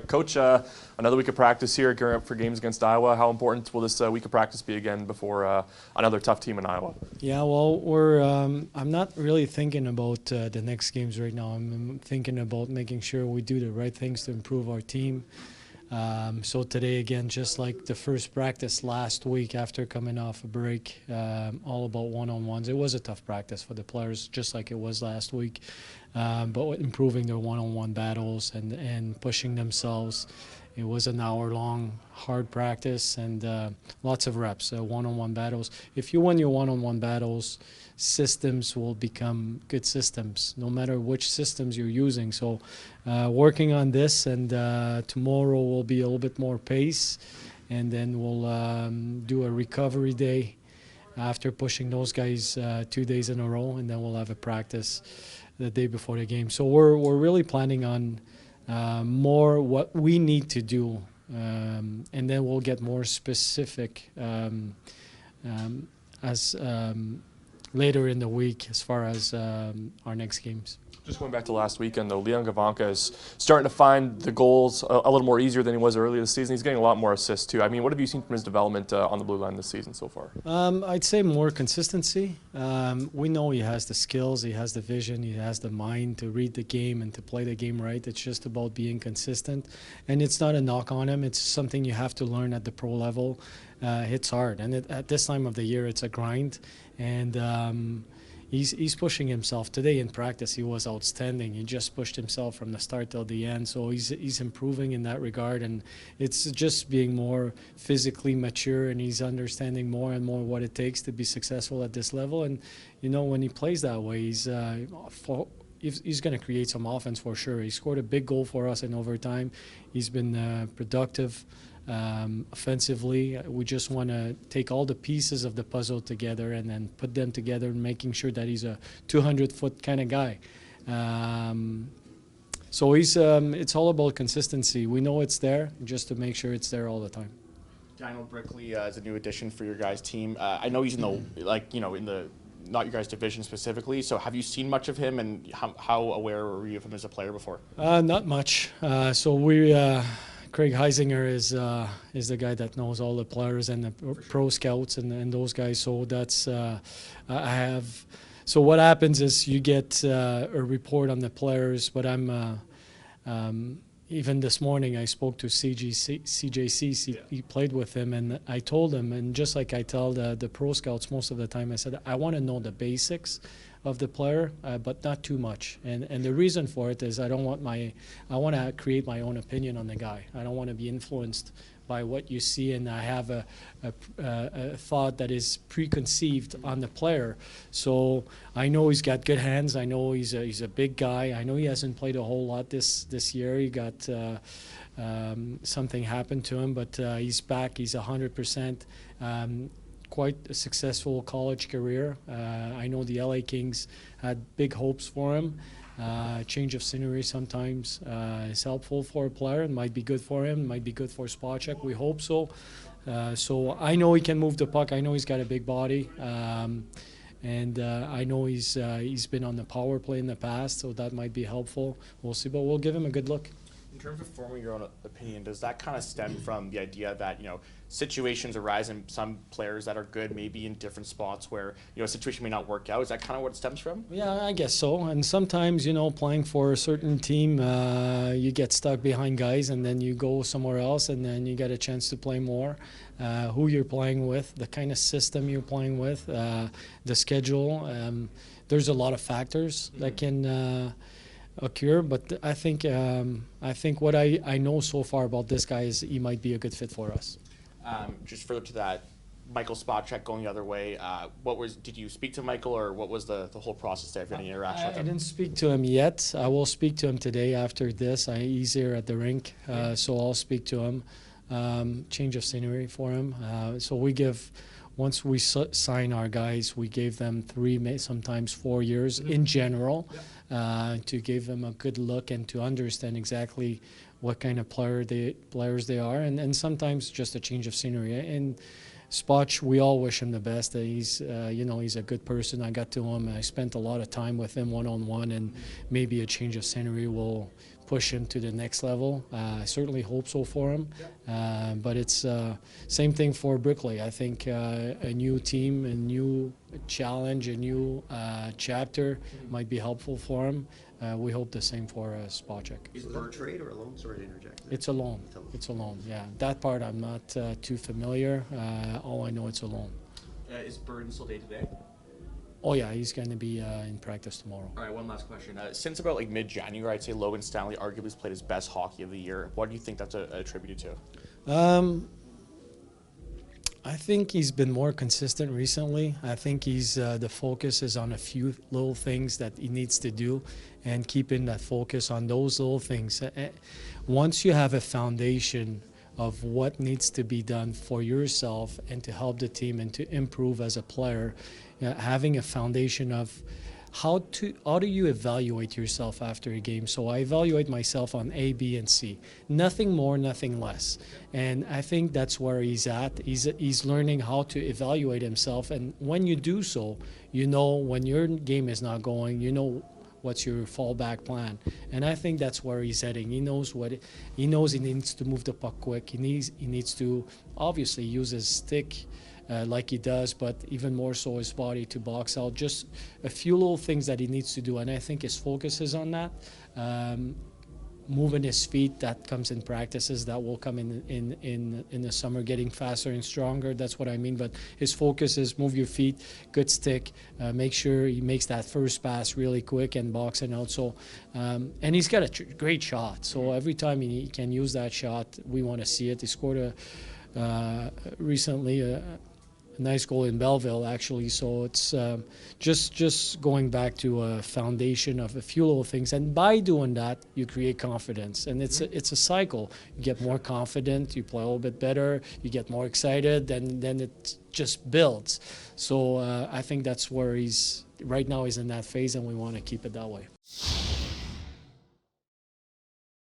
Coach, another week of practice here, gearing up for games against Iowa. How important will this week of practice be again before another tough team in Iowa? Yeah, well, I'm not really thinking about the next games right now. I'm thinking about making sure we do the right things to improve our team. So today, again, just like the first practice last week after coming off a break, all about one-on-ones. It was a tough practice for the players, just like it was last week. But improving their one-on-one battles and pushing themselves. It was an hour-long hard practice and lots of reps, one-on-one battles. If you win your one-on-one battles, systems will become good systems, no matter which systems you're using. So working on this, and tomorrow will be a little bit more pace, and then we'll do a recovery day after pushing those guys 2 days in a row, and then we'll have a practice the day before the game. So we're really planning on more what we need to do, and then we'll get more specific as later in the week as far as our next games. Just going back to last weekend, though, Leon Gavanka is starting to find the goals a little more easier than he was earlier this season. He's getting a lot more assists, too. I mean, what have you seen from his development on the blue line this season so far? I'd say more consistency. We know he has the skills, he has the vision, he has the mind to read the game and to play the game right. It's just about being consistent. And it's not a knock on him. It's something you have to learn at the pro level. It's hard. And at this time of the year, it's a grind. And he's pushing himself. Today in practice, he was outstanding. He just pushed himself from the start till the end. So he's improving in that regard, and it's just being more physically mature, and he's understanding more and more what it takes to be successful at this level. And you know, when he plays that way, he's going to create some offense for sure. He scored a big goal for us in overtime. He's been productive. Offensively, we just want to take all the pieces of the puzzle together and then put them together, making sure that he's a 200-foot kind of guy. So it's all about consistency. We know it's there, just to make sure it's there all the time. Daniel Brickley is a new addition for your guys' team. I know he's in the not your guys' division specifically. So have you seen much of him, and how aware were you of him as a player before? Not much. Craig Heisinger is the guy that knows all the players and the pro scouts and those guys. So that's I have. So what happens is you get a report on the players, but I'm even this morning I spoke to CJC. He played with him, and I told him, and just like I tell the pro scouts most of the time, I said I want to know the basics of the player, but not too much. And the reason for it is I want to create my own opinion on the guy. I don't want to be influenced by what you see, and I have a thought that is preconceived on the player. So I know he's got good hands. I know he's a big guy. I know he hasn't played a whole lot this year. He got something happened to him, but he's back. He's 100%. Quite a successful college career. I know the LA Kings had big hopes for him. Change of scenery sometimes is helpful for a player. It might be good for him, might be good for Spacek. We hope so. So I know he can move the puck. I know he's got a big body. And I know he's been on the power play in the past, so that might be helpful. We'll see, but we'll give him a good look. In terms of forming your own opinion, does that kind of stem from the idea that, situations arise in some players that are good, maybe in different spots where, a situation may not work out? Is that kind of what it stems from? Yeah, I guess so. And sometimes, playing for a certain team, you get stuck behind guys, and then you go somewhere else, and then you get a chance to play more. Who you're playing with, the kind of system you're playing with, the schedule. There's a lot of factors that can occur, but I think what I know so far about this guy is he might be a good fit for us. Just further to that, Michael Spacek going the other way. Did you speak to Michael, or what was the whole process there? If you had any interaction with him? I didn't speak to him yet. I will speak to him today after this. He's here at the rink, so I'll speak to him. Change of scenery for him. So once we sign our guys, we gave them 3, sometimes 4 years in general, to give them a good look and to understand exactly what kind of players they are, and sometimes just a change of scenery. And Spach, we all wish him the best. He's a good person. I got to him. I spent a lot of time with him one-on-one, and maybe a change of scenery will push him to the next level. I certainly hope so for him. But it's same thing for Brickley. I think a new team, a new challenge, a new chapter might be helpful for him. We hope the same for Spacek. Is it a trade or a loan? Sorry to interject. It's a loan. It's a loan, yeah. That part I'm not too familiar. All I know it's a loan. Is Burden still day to day? Oh yeah, he's going to be in practice tomorrow. All right, one last question. Since about like mid-January, I'd say Logan Stanley arguably has played his best hockey of the year. What do you think that's attributed to? I think he's been more consistent recently. I think he's the focus is on a few little things that he needs to do and keeping that focus on those little things. Once you have a foundation of what needs to be done for yourself and to help the team and to improve as a player, having a foundation of how do you evaluate yourself after a game? So I evaluate myself on A, B, and C. Nothing more, nothing less. And I think that's where he's at. He's learning how to evaluate himself. And when you do so, you know when your game is not going, you know what's your fallback plan. And I think that's where he's heading. He knows he needs to move the puck quick. He needs to obviously use his stick like he does, but even more so his body to box out. Just a few little things that he needs to do, and I think his focus is on that. Moving his feet, that comes in practices, that will come in the summer, getting faster and stronger. That's what I mean. But his focus is move your feet, good stick, make sure he makes that first pass really quick and boxing out. So, and he's got a great shot. So every time he can use that shot, we want to see it. He scored recently a nice goal in Belleville, actually. So it's just going back to a foundation of a few little things, and by doing that, you create confidence, and it's a cycle. You get more confident, you play a little bit better, you get more excited, and then it just builds. So I think that's where right now he's in that phase, and we want to keep it that way.